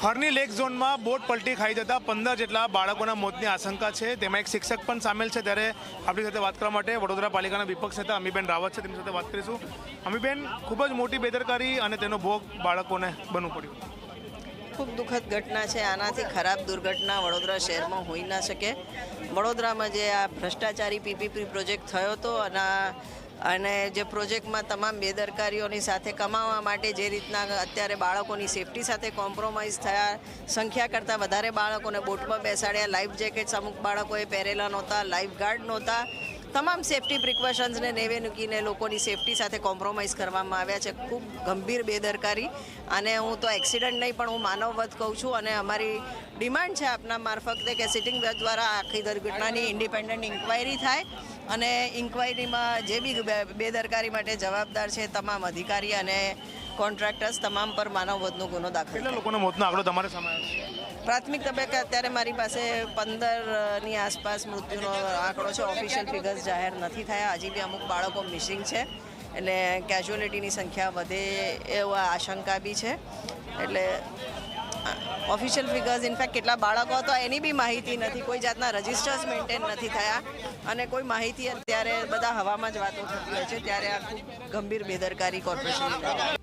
હરની lake ઝોનમાં boat પલટી ખાઈ જતા 15 જેટલા બાળકોના મોતની આશંકા છે। તેમાં એક શિક્ષક પણ સામેલ છે। ત્યારે આપણી સાથે વાત કરવા માટે વડોદરા પાલિકાના વિપક્ષ નેતા અમીબેન રાવત છે, તેમની સાથે વાત કરીશું। અમીબેન, ખૂબ જ મોટી બેદરકારી અને તેનો ભોગ બાળકોને બનવું પડ્યું। ખૂબ દુઃખદ ઘટના છે। આનાથી ખરાબ દુર્ઘટના વડોદરા શહેરમાં હોઈ ના શકે। વડોદરામાં જે આ ભ્રષ્ટાચારી પીપીપી પ્રોજેક્ટ થયો હતો અને જે પ્રોજેક્ટમાં તમામ બેદરકારીઓની સાથે કમાવા માટે જે રીતના અત્યારે બાળકોની સેફટી સાથે કોમ્પ્રોમાઇઝ થયા, સંખ્યા કરતાં વધારે બાળકોને બોટમાં બેસાડ્યા, લાઈફ જેકેટ્સ અમુક બાળકોએ પહેરેલા નહોતા, લાઈફ ગાર્ડ નહોતા, તમામ સેફટી પ્રિકોશન્સને નેવે મૂકીને લોકોની સેફટી સાથે કોમ્પ્રોમાઇઝ કરવામાં આવ્યા છે। ખૂબ ગંભીર બેદરકારી। અને હું તો એક્સિડન્ટ નહીં પણ હું માનવવધ કહું છું। અને અમારી ડિમાન્ડ છે આપના મારફતે કે સિટિંગ જજ દ્વારા આખી દુર્ઘટનાની ઇન્ડિપેન્ડન્ટ ઇન્ક્વાયરી થાય અને ઇન્ક્વાયરીમાં જે બી બેદરકારી માટે જવાબદાર છે તમામ અધિકારી અને કોન્ટ્રાક્ટર્સ તમામ પર માનવવધનો ગુનો દાખલ। કેટલા લોકોના મોતનો આંકડો તમારે સામે આવ્યો છે? પ્રાથમિક તબક્કે અત્યારે મારી પાસે 15ની આસપાસ મૃત્યુનો આંકડો છે। ઓફિશિયલ ફિગર્સ જાહેર નથી થયા। હજી બી અમુક બાળકો મિસિંગ છે, એટલે કેઝ્યુઅલિટીની સંખ્યા વધે એવા આશંકા બી છે। એટલે ઓફિશિયલ ફિગર્સ ઇનફેક્ટ કેટલા બાળકો હતો એની બી માહિતી નથી, કોઈ જાતના રજિસ્ટર્સ મેન્ટેન નથી થયા અને કોઈ માહિતી અત્યારે બધા હવામાં જ વાતો થતી હોય છે। ત્યારે આ ખૂબ ગંભીર બેદરકારી કોર્પોરેશનની